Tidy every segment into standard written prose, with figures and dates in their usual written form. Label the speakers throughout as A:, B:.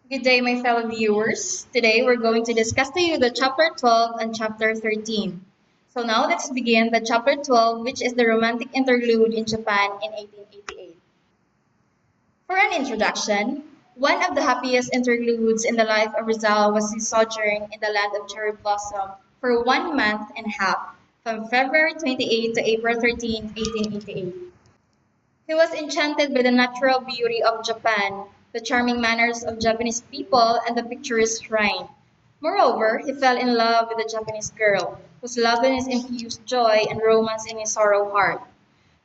A: Good day, my fellow viewers. Today we're going to discuss to you the chapter 12 and chapter 13. So now let's begin the chapter 12, which is the romantic interlude in Japan in 1888. For an introduction, one of the happiest interludes in the life of Rizal was his sojourn in the land of cherry blossom for 1 month and a half, from February 28 to April 13, 1888. He was enchanted by the natural beauty of Japan, the charming manners of Japanese people, and the picturesque shrine. Moreover, he fell in love with a Japanese girl, whose loveliness infused joy and romance in his sorrow heart.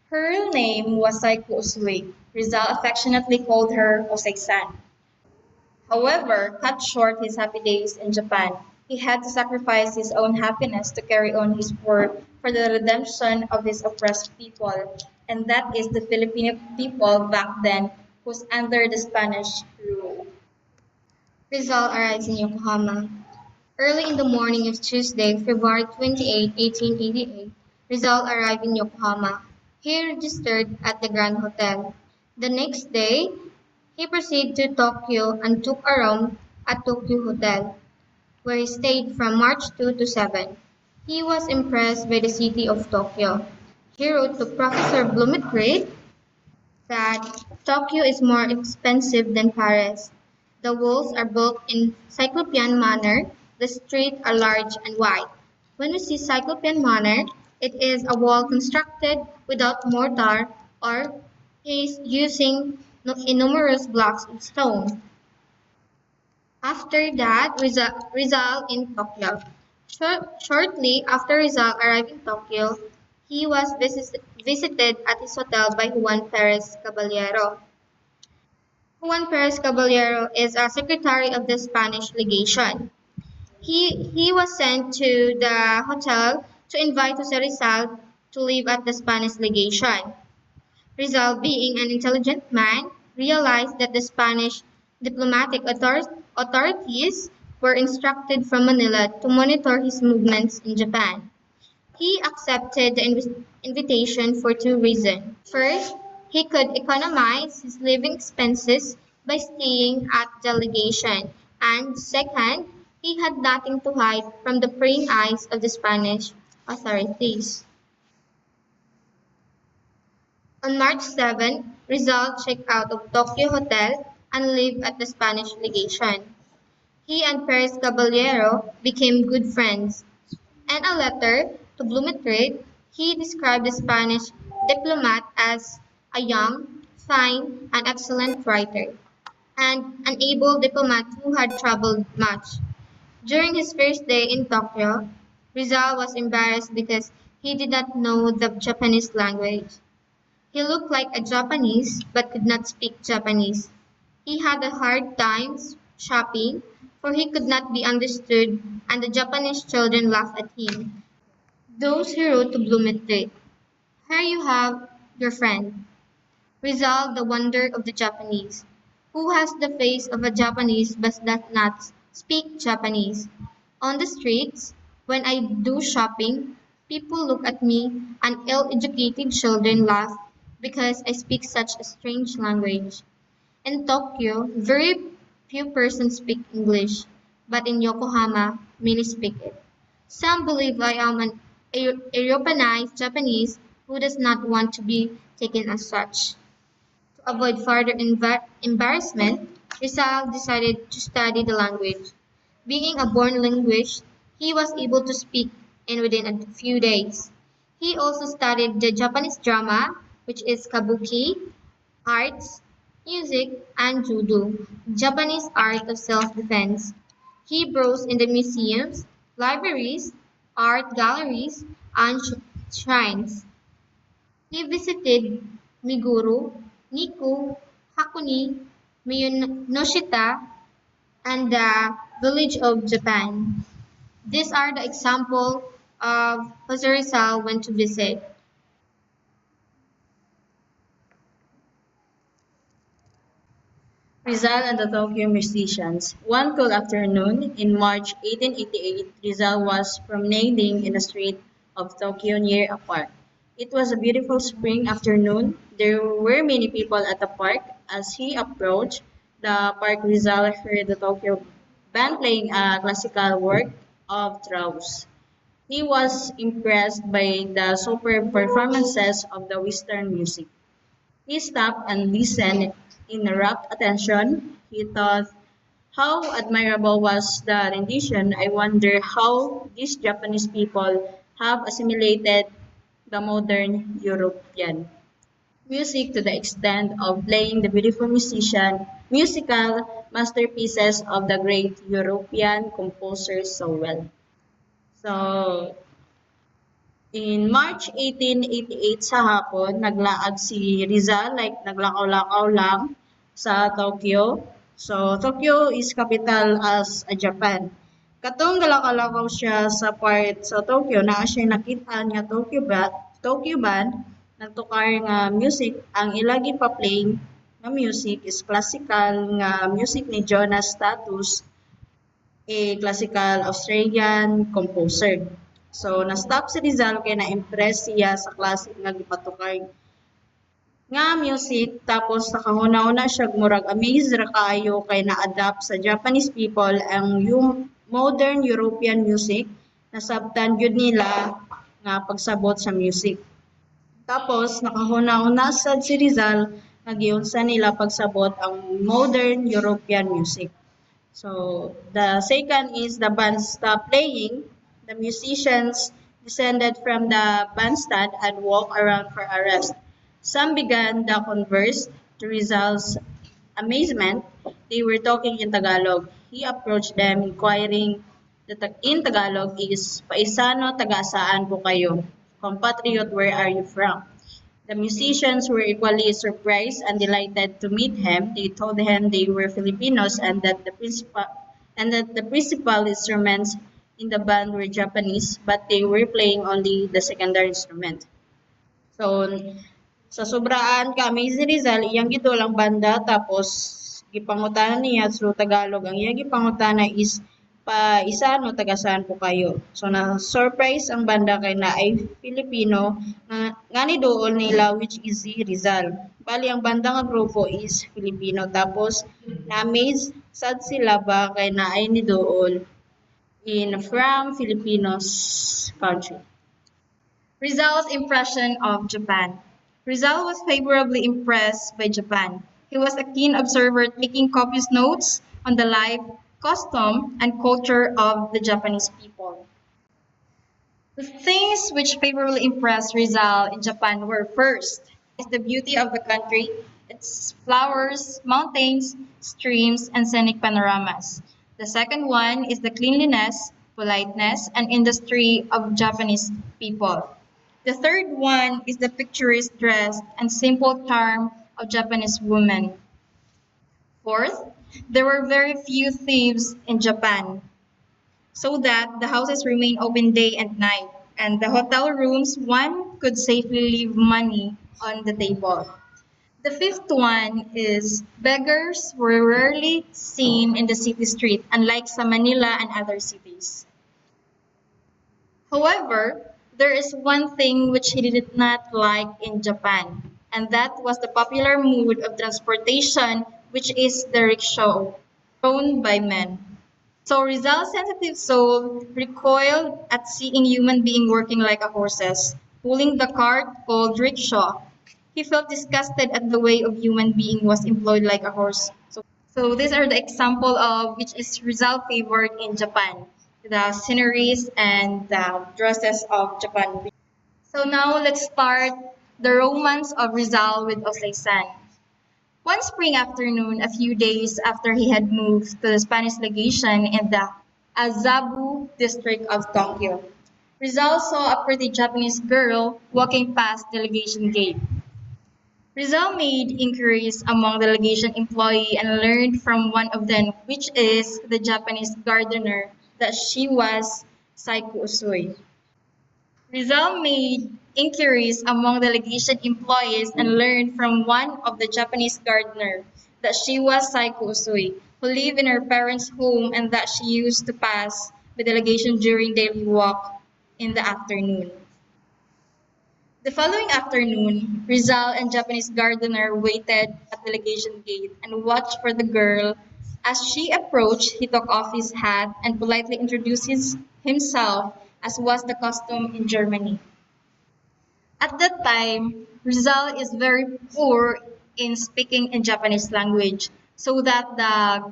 A: Her real name was Saiko Usui. Rizal affectionately called her Osei-san. However, cut short his happy days in Japan. He had to sacrifice his own happiness to carry on his work for the redemption of his oppressed people, and that is the Filipino people back then who's under the Spanish rule.
B: Rizal arrives in Yokohama. Early in the morning of Tuesday, February 28, 1888, Rizal arrived in Yokohama. He registered at the Grand Hotel. The next day, he proceeded to Tokyo and took a room at Tokyo Hotel, where he stayed from March 2 to 7. He was impressed by the city of Tokyo. He wrote to Professor Blumentritt that Tokyo is more expensive than Paris. The walls are built in Cyclopean manner, the streets are large and wide. When we see Cyclopean manner, it is a wall constructed without mortar or is using numerous blocks of stone. After that, Rizal in Tokyo. Shortly after Rizal arrived in Tokyo, he was visited at his hotel by Juan Perez Caballero. Juan Perez Caballero is a secretary of the Spanish legation. He was sent to the hotel to invite Jose Rizal to live at the Spanish legation. Rizal, being an intelligent man, realized that the Spanish diplomatic authorities were instructed from Manila to monitor his movements in Japan. He accepted the invitation for two reasons. First, he could economize his living expenses by staying at the legation, and second, he had nothing to hide from the prying eyes of the Spanish authorities. On March 7, Rizal checked out of Tokyo Hotel and lived at the Spanish legation. He and Perez Caballero became good friends. In a letter to Blumentritt, he described the Spanish diplomat as a young, fine, and excellent writer, and an able diplomat who had traveled much. During his first day in Tokyo, Rizal was embarrassed because he did not know the Japanese language. He looked like a Japanese but could not speak Japanese. He had a hard time shopping, for he could not be understood, and the Japanese children laughed at him. Those he wrote to Blumentritt. Here you have your friend, Rizal, the wonder of the Japanese, who has the face of a Japanese but does not speak Japanese. On the streets, when I do shopping, people look at me and ill-educated children laugh because I speak such a strange language. In Tokyo, very few persons speak English, but in Yokohama, many speak it. Some believe I am an Europeanized Japanese who does not want to be taken as such. To avoid further embarrassment, Rizal decided to study the language. Being a born linguist, he was able to speak in within a few days. He also studied the Japanese drama, which is kabuki, arts, music, and judo, Japanese art of self-defense. He browsed in the museums, libraries, art galleries, and shrines. He visited Meguro, Nikko, Hakone, Miyonoshita, and the village of Japan. These are the example of Jose Rizal went to visit.
A: Rizal and the Tokyo musicians. One cool afternoon in March 1888, Rizal was promenading in the street of Tokyo near a park. It was a beautiful spring afternoon. There were many people at the park. As he approached, the Park Rizal heard the Tokyo band playing a classical work of Strauss. He was impressed by the superb performances of the Western music. He stopped and listened in rapt attention. He thought, how admirable was the rendition. I wonder how these Japanese people have assimilated the modern European music to the extent of playing the beautiful musical masterpieces of the great European composers so well. So, in March 1888 sa hapon, naglaag si Rizal, like naglakaw-lakaw lang sa Tokyo. So, Tokyo is capital as a Japan. Katong galakaw siya sa part sa Tokyo, naa siya nakita nga Tokyo band, nagtukar nga music, ang ilagi pa playing nga music is classical nga music ni Jonas Status, a classical Australian composer. So, na-stop si Rizal kay na-impress siya sa classic nga gipatukay nga music tapos nakahuna-una siya murag amazed ra kaayo kay na-adapt sa Japanese people ang yung modern European music nasabtan gyud nila nga pagsabot sa music. Tapos nakahuna-una sad si Rizal nga giunsa nila pagsabot ang modern European music. So the second is the band stopped playing. The musicians descended from the bandstand and walked around for a rest. Some began the converse. To Rizal's amazement, they were talking in Tagalog. He approached them inquiring in Tagalog is, Paisano, taga-saan po kayo? Compatriot, where are you from? The musicians were equally surprised and delighted to meet him. They told him they were Filipinos and that the principal instruments in the band were Japanese, but they were playing only the secondary instrument. So, sa sobraan ka Amazing Rizal, iyang gidol ang banda tapos gipangutana niya through Tagalog. Ang iyang gipangutana is pa isa no taga saan po kayo. So na surprise ang banda kay na ay Filipino nga ni dool nila which is si Rizal. Bali ang banda nga grupo is Filipino tapos na amaze sad sila ba kay na ay ni dool in from Filipinos country.
B: Rizal's impression of Japan. Rizal was favorably impressed by Japan. He was a keen observer, taking copious notes on the life, custom, and culture of the Japanese people. The things which favorably impressed Rizal in Japan were first is the beauty of the country, its flowers, mountains, streams, and scenic panoramas. The second one is the cleanliness, politeness, and industry of Japanese people. The third one is the picturesque dress and simple charm of Japanese women. Fourth, there were very few thieves in Japan, so that the houses remain open day and night, and the hotel rooms one could safely leave money on the table. The fifth one is beggars were rarely seen in the city street, unlike sa Manila and other cities. However, there is one thing which he did not like in Japan, and that was the popular mode of transportation, which is the rickshaw, drawn by men. So Rizal's sensitive soul recoiled at seeing human being working like a horses, pulling the cart called rickshaw. He felt disgusted at the way of human being was employed like a horse. So these are the example of which is Rizal favored in Japan, the sceneries and the dresses of Japan. So now let's start the romance of Rizal with Osei-san. One spring afternoon, a few days after he had moved to the Spanish legation in the Azabu district of Tokyo, Rizal saw a pretty Japanese girl walking past the legation gate. Rizal made inquiries among the legation employee and learned from one of them, which is the Japanese gardener, that she was Saiko Usui. Rizal made inquiries among the legation employees and learned from one of the Japanese gardener that she was Saiko Usui, who lived in her parents' home and that she used to pass the delegation during daily walk in the afternoon.
A: The following afternoon, Rizal and Japanese gardener waited at the legation gate and watched for the girl. As she approached, he took off his hat and politely introduced himself, as was the custom in Germany. At that time, Rizal is very poor in speaking in Japanese language, so that the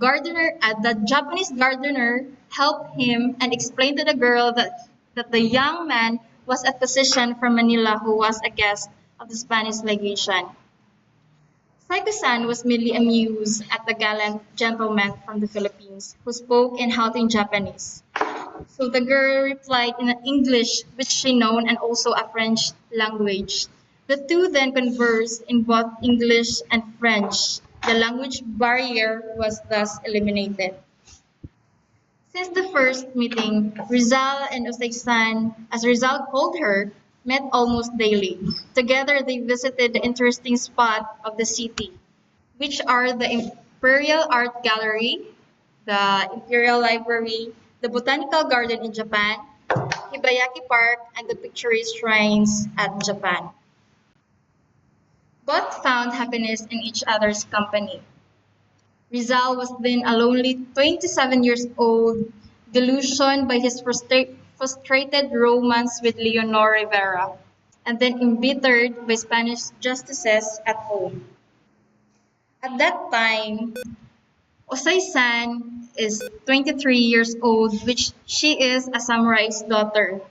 A: Japanese gardener, helped him and explained to the girl that the young man was a physician from Manila who was a guest of the Spanish legation. Saiko-san was merely amused at the gallant gentleman from the Philippines who spoke in halting Japanese. So the girl replied in English, which she known, and also a French language. The two then conversed in both English and French. The language barrier was thus eliminated. Since the first meeting, Rizal and Osei-san, as Rizal called her, met almost daily. Together they visited the interesting spot of the city, which are the Imperial Art Gallery, the Imperial Library, the Botanical Garden in Japan, Hibayaki Park, and the picturesque shrines at Japan. Both found happiness in each other's company. Rizal was then a lonely 27 years old, delusioned by his frustrated romance with Leonor Rivera, and then embittered by Spanish justices at home. At that time, Osei-san is 23 years old, which she is a samurai's daughter,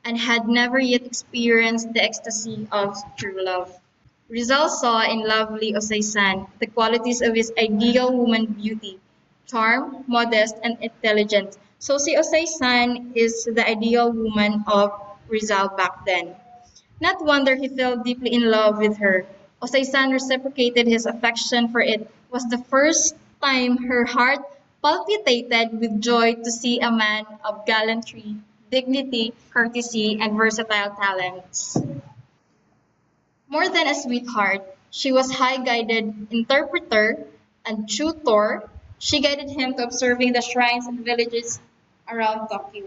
A: and had never yet experienced the ecstasy of true love. Rizal saw in lovely Osei-san the qualities of his ideal woman beauty, charm, modest, and intelligent. So si Osei-san is the ideal woman of Rizal back then. Not wonder he fell deeply in love with her. Osei-san reciprocated his affection for it. Was the first time her heart palpitated with joy to see a man of gallantry, dignity, courtesy, and versatile talents. More than a sweetheart, she was high-guided interpreter and tutor. She guided him to observing the shrines and villages around Tokyo.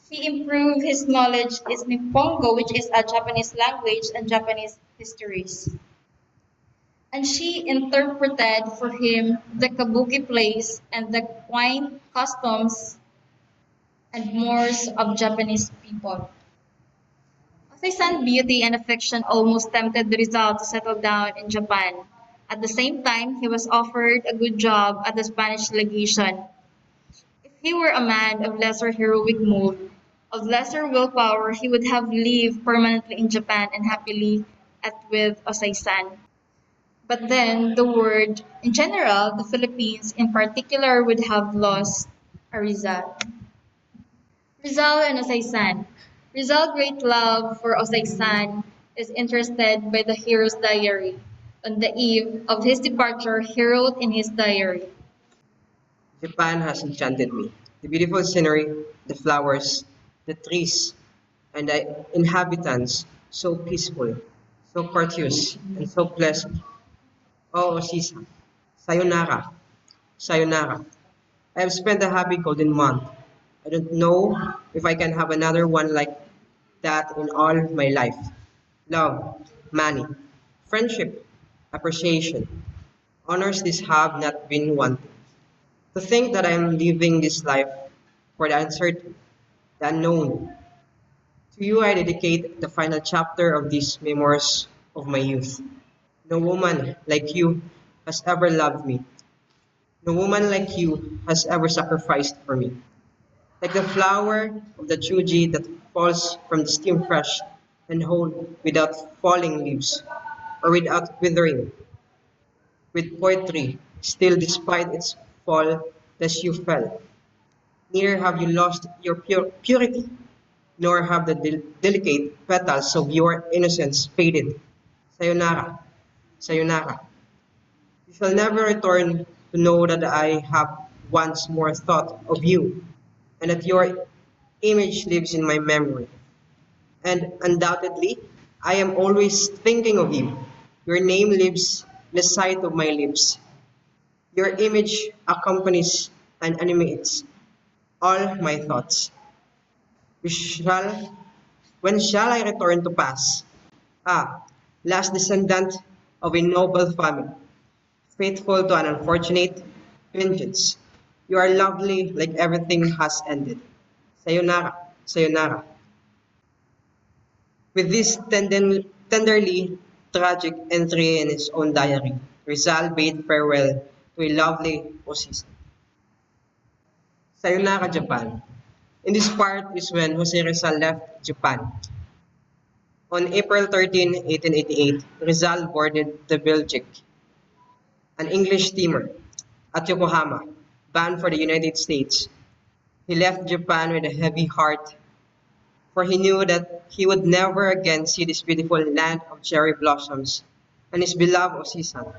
A: She improved his knowledge is Nippongo, which is a Japanese language and Japanese histories. And she interpreted for him the kabuki plays and the quaint customs and mores of Japanese people. Osei-san's beauty and affection almost tempted Rizal to settle down in Japan. At the same time, he was offered a good job at the Spanish legation. If he were a man of lesser heroic mood, of lesser willpower, he would have lived permanently in Japan and happily at with Osei-san. But then the world, in general, the Philippines in particular, would have lost a Rizal. Rizal and Osei-san. Rizal's great love for Osei-san is interested by the hero's diary. On the eve of his departure, he wrote in his diary,
C: Japan has enchanted me. The beautiful scenery, the flowers, the trees, and the inhabitants, so peaceful, so courteous, and so pleasant. Oh, Osisa, sayonara, sayonara. I have spent a happy golden month. I don't know if I can have another one like that in all my life. Love, money, friendship, appreciation, honors these have not been wanting. To think that I am living this life for the uncertain, the unknown. To you I dedicate the final chapter of these memoirs of my youth. No woman like you has ever loved me. No woman like you has ever sacrificed for me. Like the flower of the Chuji that falls from the stem fresh and whole without falling leaves or without withering, with poetry still despite its fall as you fell. Neither have you lost your purity, nor have the delicate petals of your innocence faded. Sayonara, sayonara. You shall never return to know that I have once more thought of you, and that your image lives in my memory. And undoubtedly, I am always thinking of you. Your name lives in the sight of my lips. Your image accompanies and animates all my thoughts. We shall, when shall I return to pass? Ah, last descendant of a noble family, faithful to an unfortunate vengeance. You are lovely like everything has ended. Sayonara, sayonara. With this tenderly tragic entry in his own diary, Rizal bade farewell to a lovely Osisa. Sayonara, Japan. In this part is when Jose Rizal left Japan. On April 13, 1888, Rizal boarded the Belgic, an English steamer, at Yokohama, bound for the United States. He left Japan with a heavy heart, for he knew that he would never again see this beautiful land of cherry blossoms and his beloved Osisan.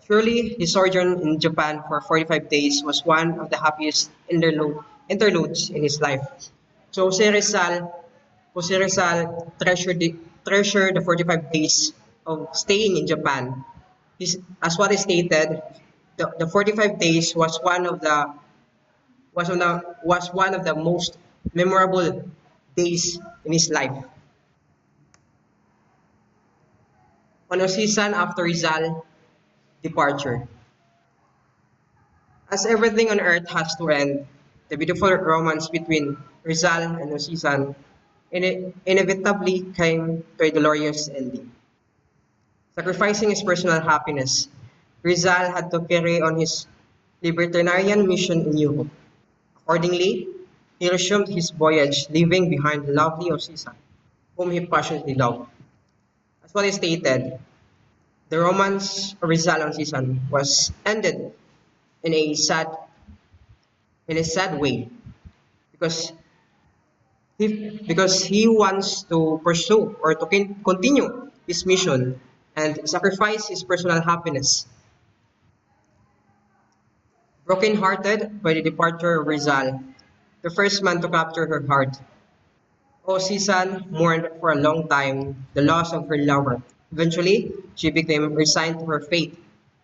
C: Surely his sojourn in Japan for 45 days was one of the happiest interludes in his life. So Jose Rizal treasured the 45 days of staying in Japan. As what is stated, the 45 days was one of the most memorable days in his life. On a season after Rizal departure, as everything on earth has to end, the beautiful romance between Rizal and Osisan inevitably came to a glorious ending. Sacrificing his personal happiness, Rizal had to carry on his libertarian mission in Europe. Accordingly, he resumed his voyage, leaving behind the lovely Osisan, whom he passionately loved. As what is stated, the romance of Rizal and Osisan was ended in a sad way because he wants to pursue or to continue his mission and sacrifice his personal happiness. Broken-hearted by the departure of Rizal, the first man to capture her heart, Osisan mourned for a long time the loss of her lover. Eventually, she became resigned to her fate,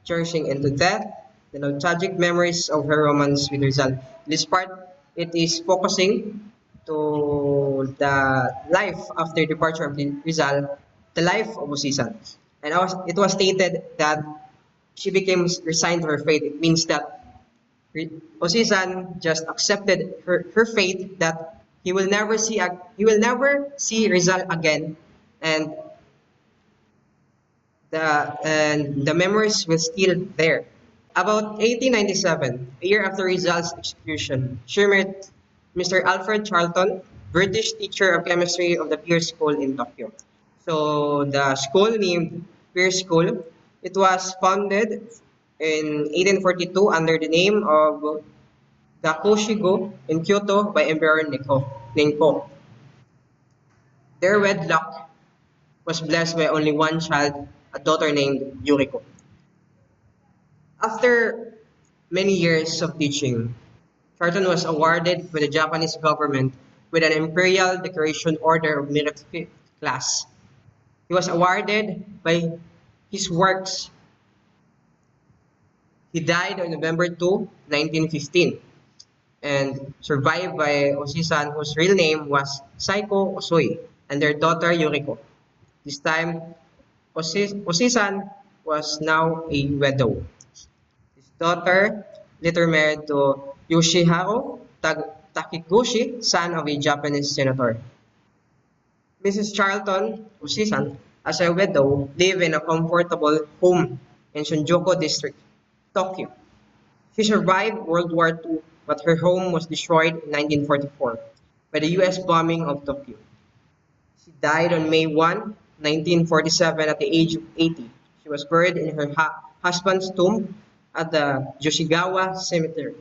C: cherishing into death the nostalgic memories of her romance with Rizal. This part, it is focusing to the life after departure of Rizal, the life of Osisan. And it was stated that she became resigned to her fate. It means that Osisan just accepted her fate that he will never see Rizal again, and the memories will still there. About 1897, a year after Rizal's execution, she met Mr. Alfred Charlton, British teacher of chemistry of the Pierce School in Tokyo. So the school named Pierce School, it was founded in 1842 under the name of the Koshigo in Kyoto by Emperor Nenko. Their wedlock was blessed by only one child, a daughter named Yuriko. After many years of teaching, Charlton was awarded by the Japanese government with an Imperial Decoration Order of Merit Fifth Class. He was awarded by his works. He died on November 2, 1915, and survived by Osisan, whose real name was Saiko Osoi, and their daughter Yuriko. This time, Osisan was now a widow. His daughter later married to Yoshiharu Takiguchi, son of a Japanese senator. Mrs. Charlton Osisan, as a widow, lived in a comfortable home in Shinjuku District, Tokyo. She survived World War II, but her home was destroyed in 1944 by the US bombing of Tokyo. She died on May 1, 1947 at the age of 80. She was buried in her husband's tomb at the Yoshigawa Cemetery.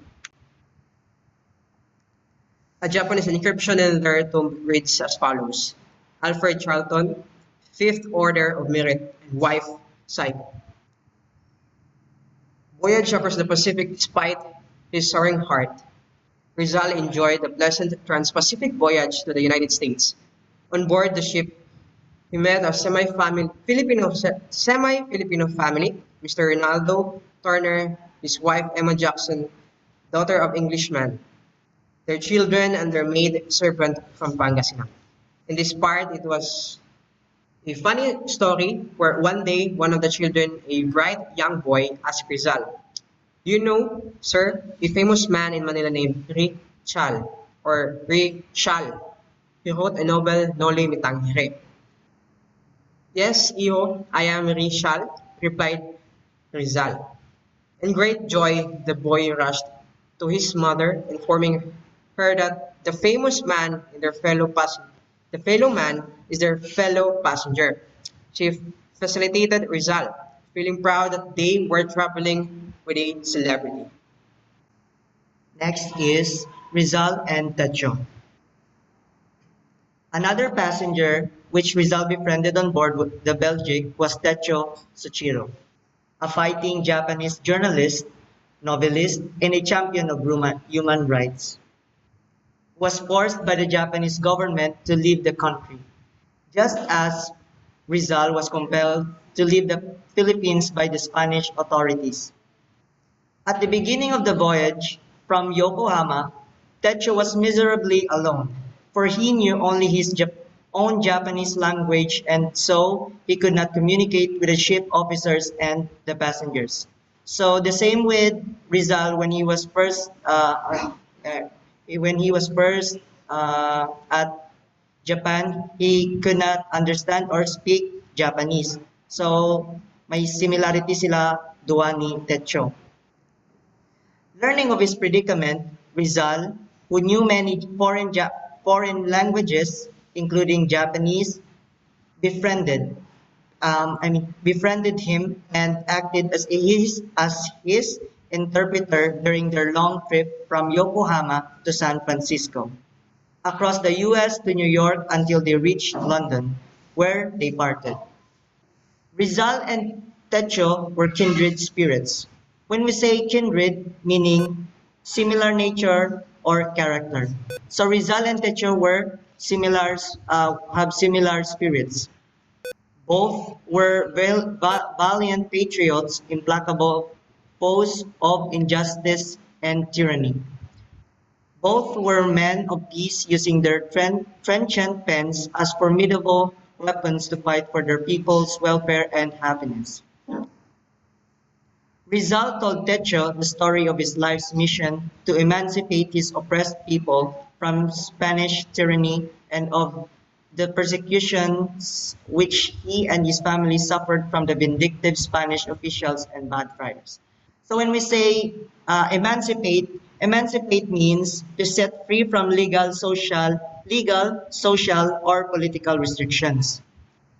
C: A Japanese inscription in their tomb reads as follows: Alfred Charlton, Fifth Order of Merit, and wife Saiko. Voyage across the Pacific despite his soaring heart, Rizal enjoyed a pleasant trans-Pacific voyage to the United States. On board the ship, he met a semi-Filipino family, Mr. Ronaldo Turner, his wife Emma Jackson, daughter of Englishman, their children, and their maid servant from Pangasinan. In this part, it was A funny story where one day one of the children, a bright young boy, asked Rizal, "You know, sir, a famous man in Manila named Rizal or Rizal. He wrote a novel, Noli Me Tangere." "Yes, Iho, I am Rizal," replied Rizal. In great joy, the boy rushed to his mother, informing her that the fellow man is their fellow passenger. She facilitated Rizal, feeling proud that they were traveling with a celebrity.
D: Next is Rizal and Techo. Another passenger which Rizal befriended on board the Belgic was Techo Tsuchiro, a fighting Japanese journalist, novelist, and a champion of human rights, was forced by the Japanese government to leave the country, just as Rizal was compelled to leave the Philippines by the Spanish authorities. At the beginning of the voyage from Yokohama, Techo was miserably alone, for he knew only his own Japanese language and so he could not communicate with the ship officers and the passengers. So the same with Rizal when he was first at Japan, he could not understand or speak Japanese. So may similarity sila duwa ni Techo. Learning of his predicament, Rizal, who knew many foreign languages, including Japanese, befriended befriended him and acted as his interpreter during their long trip from Yokohama to San Francisco, across the US to New York until they reached London, where they parted. Rizal and Techo were kindred spirits. When we say kindred, meaning similar nature or character. So Rizal and Techo have similar spirits. Both were valiant patriots, implacable foes of injustice and tyranny. Both were men of peace, using their trenchant pens as formidable weapons to fight for their people's welfare and happiness. Rizal told Techo the story of his life's mission to emancipate his oppressed people from Spanish tyranny and of the persecutions which he and his family suffered from the vindictive Spanish officials and bad friars. So when we say emancipate means to set free from legal, social, or political restrictions.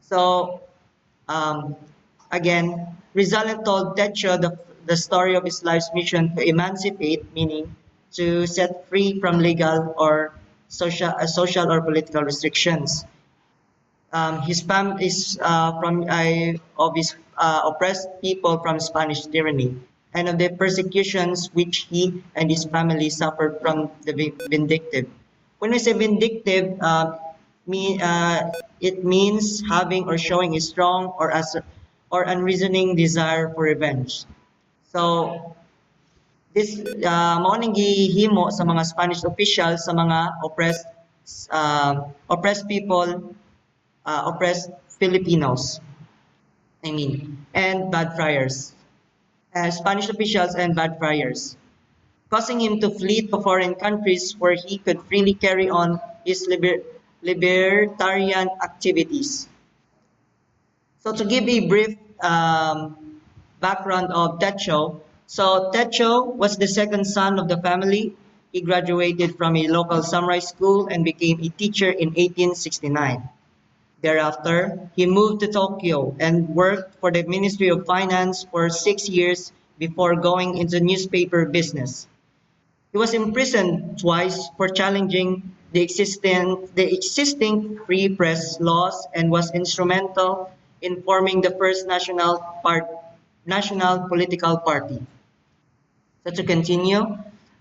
D: So um, again, Rizal told Techo the story of his life's mission to emancipate, meaning to set free from legal or social or political restrictions. His fam is from of his oppressed people from Spanish tyranny and of the persecutions which he and his family suffered from the vindictive. When we say vindictive, it means having or showing a strong or unreasoning desire for revenge. So this mao ning gihimo sa mga Spanish officials sa mga oppressed people, oppressed Filipinos, and bad friars, Spanish officials and bad friars, causing him to flee to foreign countries where he could freely carry on his libertarian activities. So to give a brief background of Techo, so Techo was the second son of the family. He graduated from a local samurai school and became a teacher in 1869. Thereafter, he moved to Tokyo and worked for the Ministry of Finance for 6 years before going into newspaper business. He was imprisoned twice for challenging the existing free press laws and was instrumental in forming the first national political party. So to continue,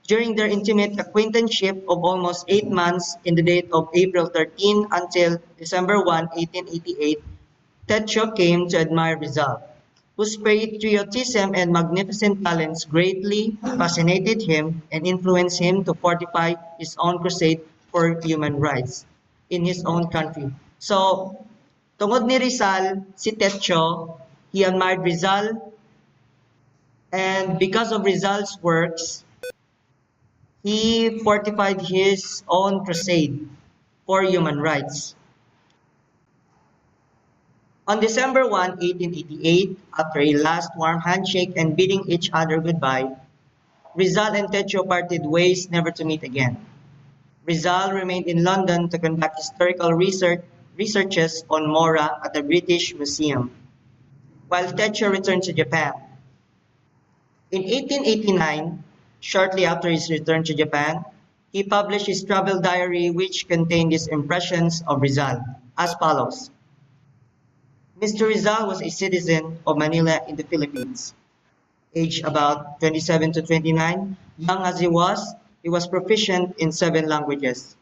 D: during their intimate acquaintanceship of almost 8 months in the date of April 13 until December 1, 1888, Techo came to admire Rizal, whose patriotism and magnificent talents greatly fascinated him and influenced him to fortify his own crusade for human rights in his own country. So Tungod ni Rizal, si Techo, he admired Rizal, and because of Rizal's works, he fortified his own crusade for human rights. On December 1, 1888, after a last warm handshake and bidding each other goodbye, Rizal and Techo parted ways never to meet again. Rizal remained in London to conduct historical researches on Mora at the British Museum, while Techo returned to Japan. In 1889, shortly after his return to Japan, he published his travel diary which contained his impressions of Rizal as follows. Mr. Rizal was a citizen of Manila in the Philippines. Aged about 27 to 29, young as he was proficient in 7 languages.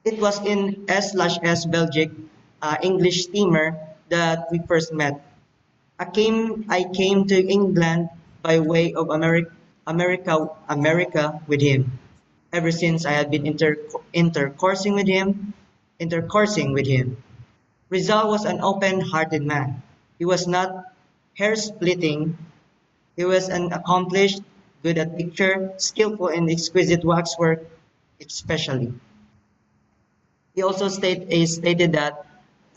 D: It was in S/S Belgic English steamer that we first met. I came to England by way of America with him. Ever since I had been intercoursing with him. Rizal was an open-hearted man. He was not hair-splitting. He was an accomplished, good at picture, skillful in exquisite waxwork, especially. He also stated that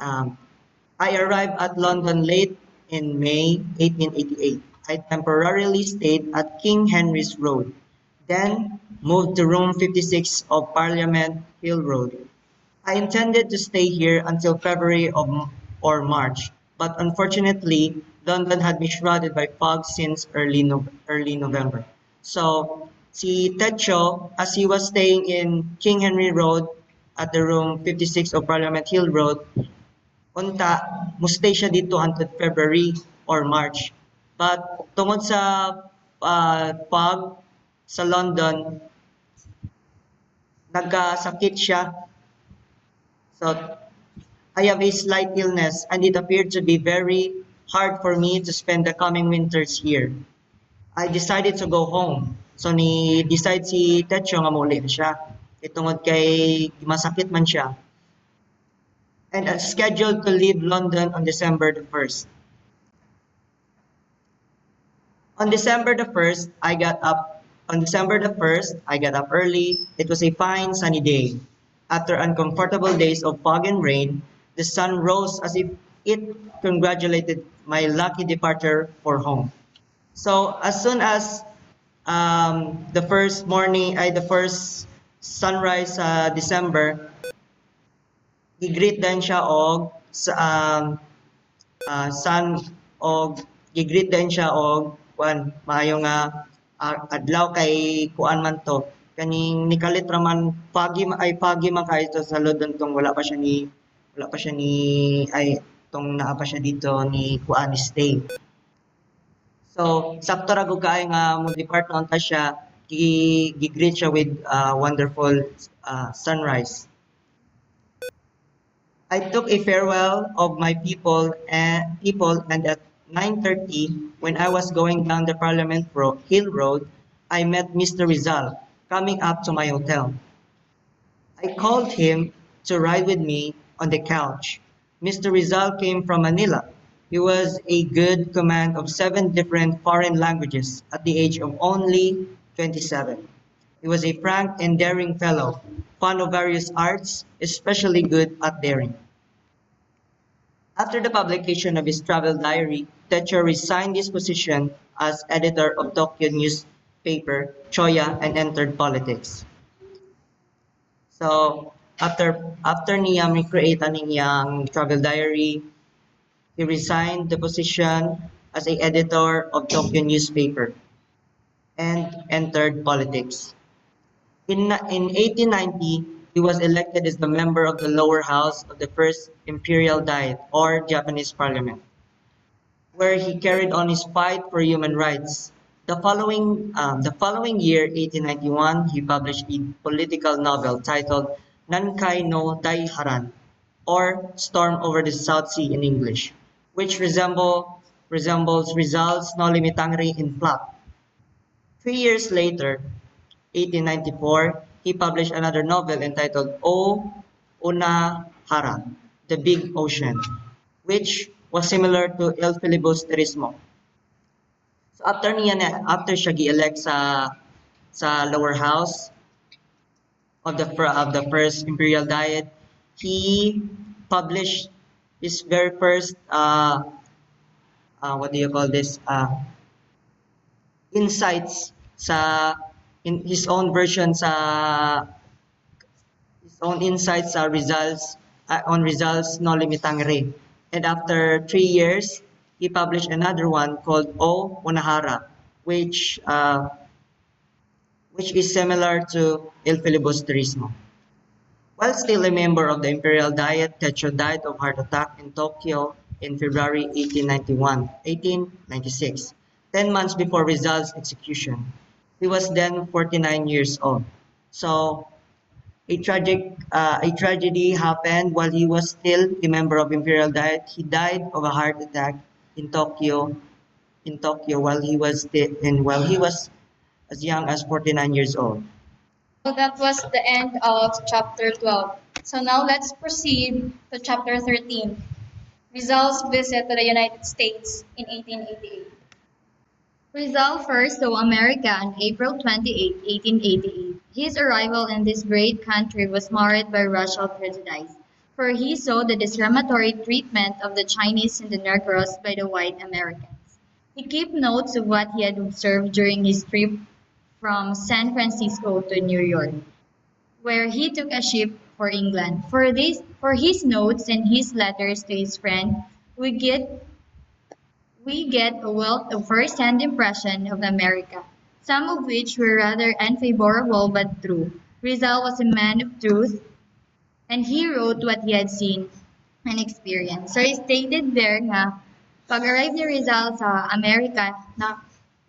D: um, I arrived at London late in May 1888. I temporarily stayed at King Henry's Road, then moved to room 56 of Parliament Hill Road. I intended to stay here until or March, but unfortunately, London had been shrouded by fog since early November. So, si Techo, as he was staying in King Henry Road at the room 56 of Parliament Hill Road, unta, mustay siya dito until February or March. But tungod sa fog sa London, nagkasakit siya. So, I have a slight illness and it appeared to be very hard for me to spend the coming winters here. I decided to go home. So ni decide si Techo nga muli siya. Itungod kay masakit man siya. And scheduled to leave London on December the 1st. On December the 1st, I got up early. It was a fine sunny day. After uncomfortable days of fog and rain, the sun rose as if it congratulated my lucky departure for home. So as soon as the first sunrise sa December, i-greet din siya og sa sun og i-greet din siya og kuan maayo nga adlaw kay kuan man to kaning nikalit ra man foggy man kay ito sa London tong wala pa siya ni ay tong naa pa siya dito ni kuan ni stay. So sakto ra gud kaayo nga mo depart na unta siya gi-greet siya with wonderful sunrise. I took a farewell of my people and at 9:30 when I was going down the Hill Road, I met Mr. Rizal coming up to my hotel. I called him to ride with me on the couch. Mr. Rizal came from Manila. He was a good command of 7 different foreign languages at the age of only 27. He was a frank and daring fellow, fond of various arts, especially good at daring. After the publication of his travel diary, Techo resigned his position as editor of Tokyo newspaper Choya and entered politics. So after niya create aning yang travel diary, he resigned the position as a editor of Tokyo newspaper and entered politics. In 1890, he was elected as the member of the lower house of the First Imperial Diet or Japanese Parliament, where he carried on his fight for human rights. The following year, 1891, he published a political novel titled Nankai no Daiharan, or Storm over the South Sea in English, which resembles Rizal's No Limitangri in plot. 3 years later, 1894, he published another novel entitled O Unahara, the big ocean, which was similar to El Filibusterismo. So after siya gi-elect sa lower house of the first imperial diet, he published his very first what do you call this insights sa in his own insights sa results on results no limitang re. And after 3 years, he published another one called O Onahara, which is similar to El Filibusterismo. While still a member of the imperial diet, Techo died of heart attack in Tokyo in February 1896, 10 months before Rizal's execution. He was then 49 years old. So a tragedy happened while he was still a member of imperial diet. He died of a heart attack in Tokyo while he was as young as 49 years old.
A: So that was the end of chapter 12. So now let's proceed to chapter 13. Rizal's visit to the United States in 1888. Rizal first saw America on April 28, 1888. His arrival in this great country was marred by racial prejudice, for he saw the discriminatory treatment of the Chinese and the Negroes by the white Americans. He kept notes of what he had observed during his trip from San Francisco to New York, where he took a ship for England. For his notes and his letters to his friend, we get we get a wealth of first-hand impression of America, some of which were rather unfavorable but true. Rizal was a man of truth, and he wrote what he had seen and experienced. So he stated there na pag-arrive ni Rizal sa Amerika,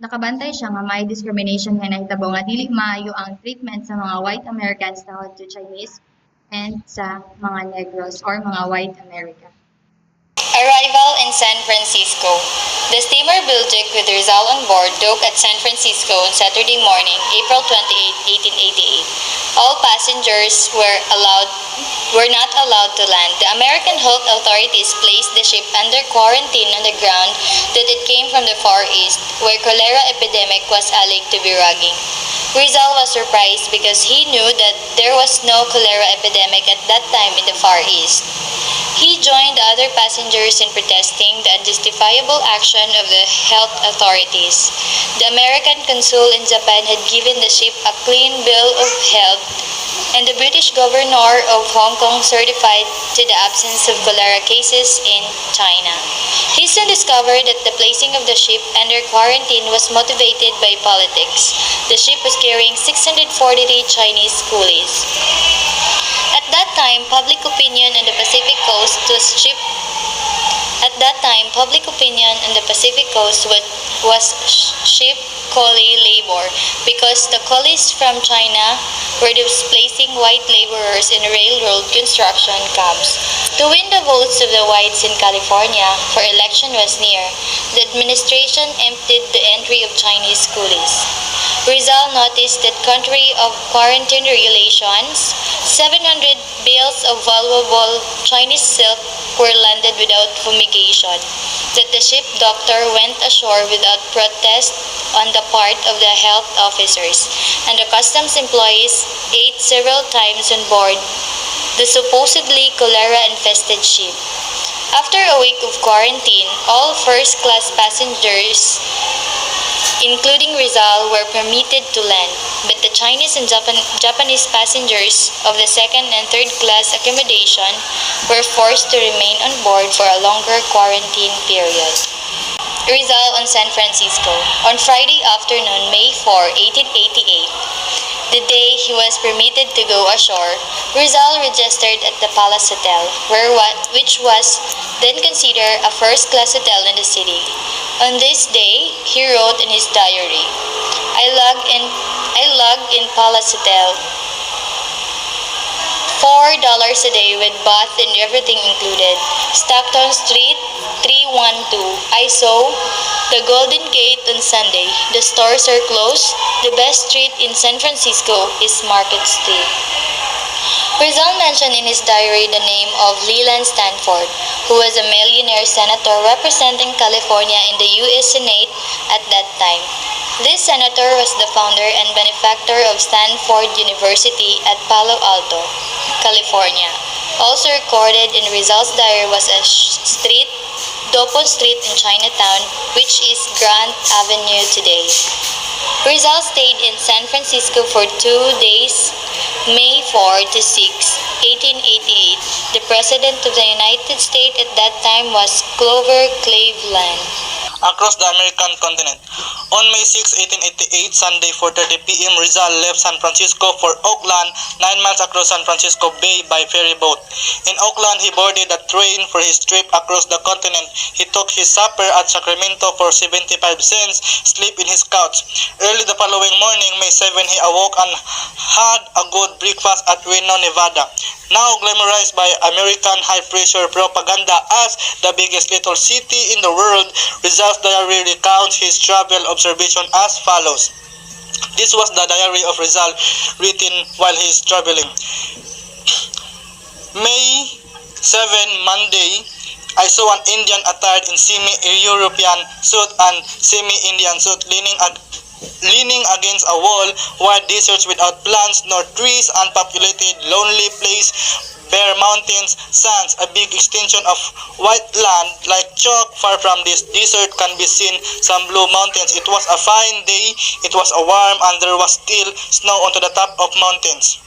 A: nakabantay siya nga may discrimination nga nahitabo nga dili maayo ang treatment sa mga white Americans tawag to Chinese and sa mga Negros or mga white American.
E: Arrival in San Francisco. The steamer Belgic with Rizal on board docked at San Francisco on Saturday morning, April 28, 1888. All passengers were not allowed to land. The American health authorities placed the ship under quarantine on the ground that it came from the Far East, where cholera epidemic was alleged to be raging. Rizal was surprised because he knew that there was no cholera epidemic at that time in the Far East. He joined the other passengers in protesting the unjustifiable action of the health authorities. The American consul in Japan had given the ship a clean bill of health, and the British governor of Hong Kong certified to the absence of cholera cases in China. He soon discovered that the placing of the ship under quarantine was motivated by politics. The ship was carrying 643 Chinese coolies. At that time, public opinion on the Pacific Coast was ship coolie labor because the coolies from China were displacing white laborers in railroad construction camps. To win the votes of the whites in California, for election was near, the administration emptied the entry of Chinese coolies. Rizal noticed that contrary of quarantine regulations, 700 bales of valuable Chinese silk were landed without fumigation, that the ship doctor went ashore without protest on the part of the health officers, and the customs employees ate several times on board the supposedly cholera-infested ship. After a week of quarantine, all first-class passengers, including Rizal, were permitted to land, but the Chinese and Japanese passengers of the second and third class accommodation were forced to remain on board for a longer quarantine period. Rizal on San Francisco. On Friday afternoon, May 4, 1888, the day he was permitted to go ashore, Rizal registered at the Palace Hotel, which was then considered a first-class hotel in the city. On this day, he wrote in his diary, I logged in Palace Hotel, $4 a day with bath and everything included. Stockton Street, 312. I saw the Golden Gate on Sunday. The stores are closed. The best street in San Francisco is Market Street. Rizal mentioned in his diary the name of Leland Stanford, who was a millionaire senator representing California in the U.S. Senate at that time. This senator was the founder and benefactor of Stanford University at Palo Alto, California. Also recorded in Rizal's diary was a street, Dopon Street in Chinatown, which is Grant Avenue today. Rizal stayed in San Francisco for 2 days, May 4 to 6, 1888. The President of the United States at that time was Grover Cleveland.
F: Across the American continent. On May 6, 1888, Sunday 4:30 p.m., Rizal left San Francisco for Oakland, 9 miles across San Francisco Bay by ferry boat. In Oakland, he boarded a train for his trip across the continent. He took his supper at Sacramento for 75 cents, sleep in his couch. Early the following morning, May 7, he awoke and had a good breakfast at Reno, Nevada. Now glamorized by American high-pressure propaganda as the biggest little city in the world, Rizal's diary recounts his travel observation as follows. This was the diary of Rizal written while he is traveling. May 7, Monday, I saw an Indian attired in semi-European suit and semi-Indian suit leaning against a wall, wide deserts without plants nor trees, unpopulated, lonely place, bare mountains, sands, a big extension of white land like chalk. Far from this desert can be seen some blue mountains. It was a fine day, it was a warm, and there was still snow on the top of mountains.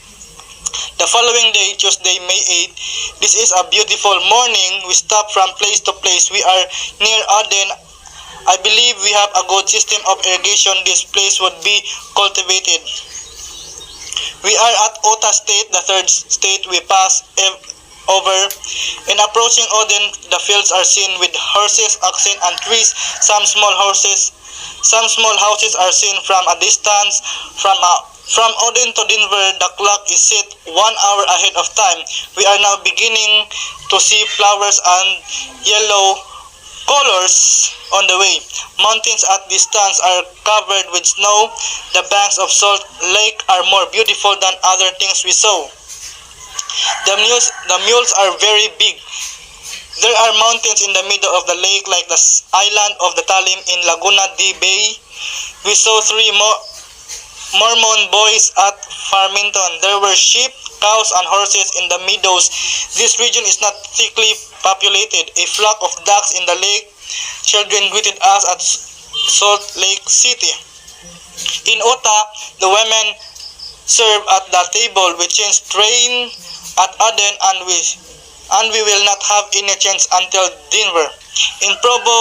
F: The following day, Tuesday, May 8, this is a beautiful morning. We stop from place to place. We are near Aden. I believe we have a good system of irrigation. This place would be cultivated. We are at Utah State, the third state we pass over. In approaching Odin, the fields are seen with horses, oxen, and trees. Some small houses are seen from a distance. From Odin to Denver, the clock is set 1 hour ahead of time. We are now beginning to see flowers and yellow colors on the way. Mountains at distance are covered with snow. The banks of Salt Lake are more beautiful than other things we saw. The mules are very big. There are mountains in the middle of the lake like the island of the Talim in Laguna de Bay. We saw 3 Mormon boys at Farmington. There were sheep, cows, and horses in the meadows. This region is not thickly populated. A flock of ducks in the lake. Children greeted us at Salt Lake City. In Utah, the women serve at the table. We changed train at Aden and we will not have any change until Denver. In Provo,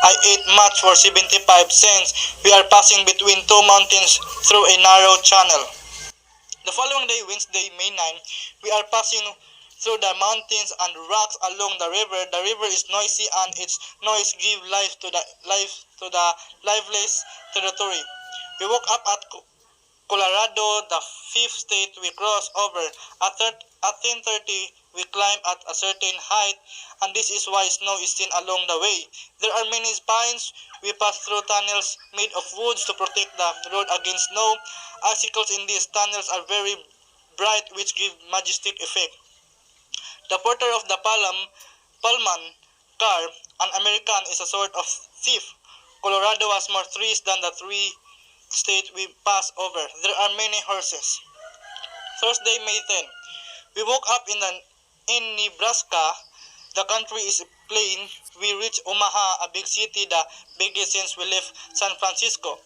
F: I ate much for 75 cents. We are passing between 2 mountains through a narrow channel. The following day, Wednesday, May 9, we are passing through the mountains and rocks along the river. The river is noisy and its noise gives life to the lifeless territory. We woke up at Colorado, the 5th state we crossed over. At 10:30, we climb at a certain height, and this is why snow is seen along the way. There are many pines. We pass through tunnels made of woods to protect the road against snow. Icicles in these tunnels are very bright, which give majestic effect. The porter of the Pullman car, an American, is a sort of thief. Colorado has more trees than the 3 states we pass over. There are many horses. Thursday, May 10. We woke up in Nebraska. The country is plain. We reach Omaha, a big city, the biggest since we left San Francisco.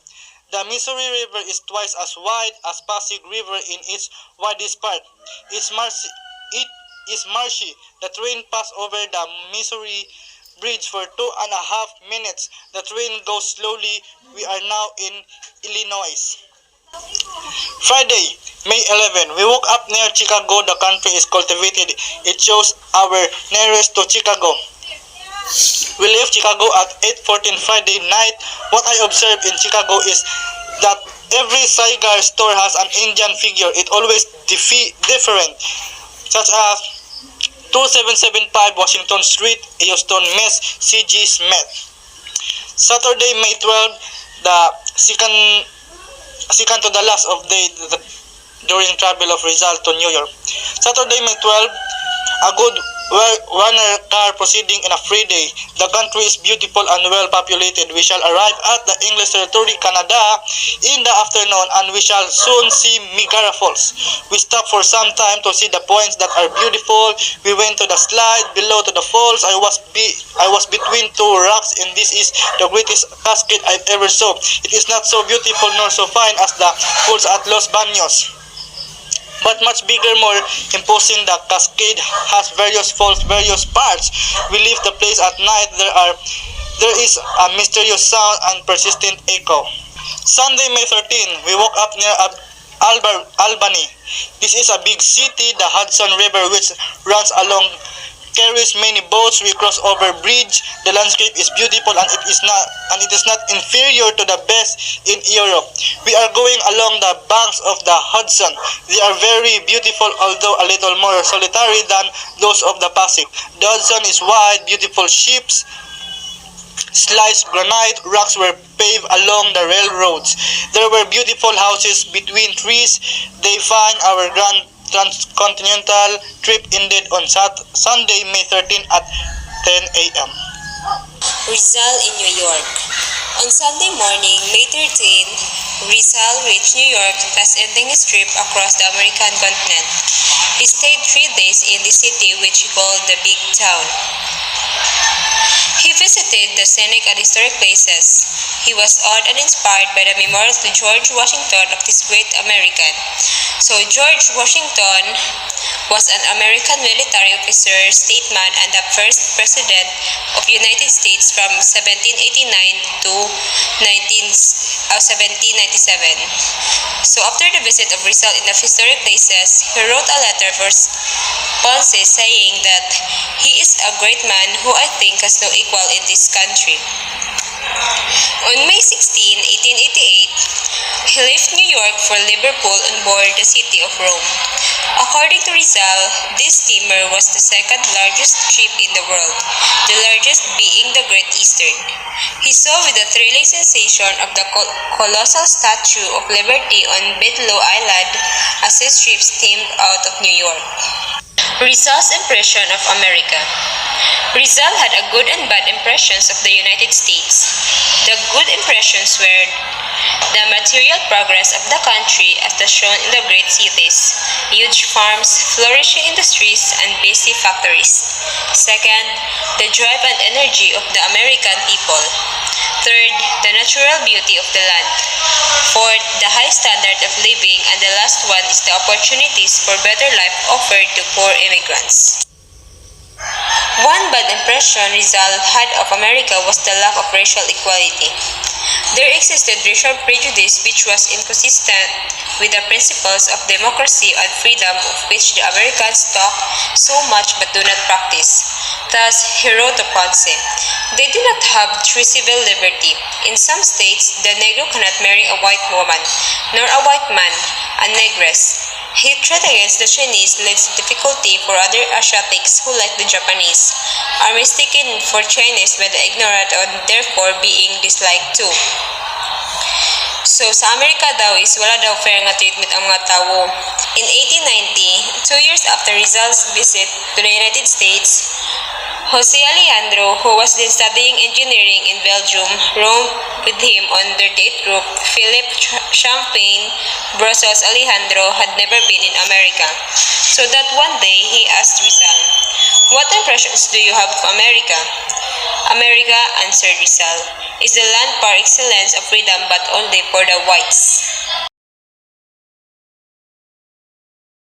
F: The Missouri River is twice as wide as Pasig River in its widest part. It is marshy. The train passed over the Missouri Bridge for 2.5 minutes. The train goes slowly. We are now in Illinois. Friday, May 11. We woke up near Chicago. The country is cultivated. It shows our nearest to Chicago. We left Chicago at 8:14 Friday night. What I observed in Chicago is that every cigar store has an Indian figure. It always different, such as 2775 Washington Street, Houston, Miss C.G. Smith. Saturday, May 12, the second to the last of day during travel of Rizal to New York. Saturday, May 12, a good runner car proceeding in a free day. The country is beautiful and well populated. We shall arrive at the English territory, Canada, in the afternoon, and we shall soon see Niagara Falls. We stopped for some time to see the points that are beautiful. We went to the slide below to the falls. I was between two rocks, and this is the greatest cascade I've ever saw. It is not so beautiful nor so fine as the falls at Los Baños, but much bigger, more imposing. The cascade has various falls, various parts. We leave the place at night. There is a mysterious sound and persistent echo. Sunday, May 13, we woke up near Albany. This is a big city. The Hudson River, which runs along, carries many boats. We cross over bridge. The landscape is beautiful, and it is not inferior to the best in Europe. We are going along the banks of the Hudson. They are very beautiful, although a little more solitary than those of the Pacific. The Hudson is wide. Beautiful ships, sliced granite rocks were paved along the railroads. There were beautiful houses between trees. They find our grand transcontinental trip ended on Sunday, May 13 at 10 a.m.
E: Rizal in New York. On Sunday morning, May 13, Rizal reached New York, thus ending his trip across the American continent. He stayed 3 days in the city, which he called the Big Town. He visited the scenic and historic places. He was awed and inspired by the memorial to George Washington of this great American. So George Washington was an American military officer, statesman, and the first president of the United States from 1789 to 1797. So after the visit of Rizal in the historic places, he wrote a letter for Ponce saying that he is a great man who I think has no equal in this country. On May 16, 1888, he left New York for Liverpool on board the city of Rome. According to Rizal, this steamer was the second largest ship in the world, the largest being the Great Eastern. He saw with a thrilling sensation of the colossal Statue of Liberty on Bedloe Island as his ship steamed out of New York. Rizal's impression of America. Rizal had a good and bad impressions of the United States. The good impressions were the material progress of the country as shown in the great cities, huge farms, flourishing industries, and busy factories. Second, the drive and energy of the American people. Third, the natural beauty of the land. Fourth, the high standard of living, and the last one is the opportunities for better life offered to poor immigrants. One bad impression Rizal had of America was the lack of racial equality. There existed racial prejudice which was inconsistent with the principles of democracy and freedom of which the Americans talk so much but do not practice. Thus, he wrote to Ponce, "They do not have true civil liberty. In some states, the Negro cannot marry a white woman, nor a white man, a negress. Hatred against the Chinese leads to difficulty for other Asiatics who, like the Japanese, are mistaken for Chinese by the ignorant and therefore being disliked too." So, sa Amerika daw is wala daw fair nga treatment ang mga tao. In 1890, 2 years after Rizal's visit to the United States, Jose Alejandro, who was then studying engineering in Belgium, roamed with him on their date group. Philip Champagne Brussels Alejandro had never been in America, so that one day he asked Rizal, "What impressions do you have of America?" "America," answered Rizal, "is the land par excellence of freedom but only for the whites."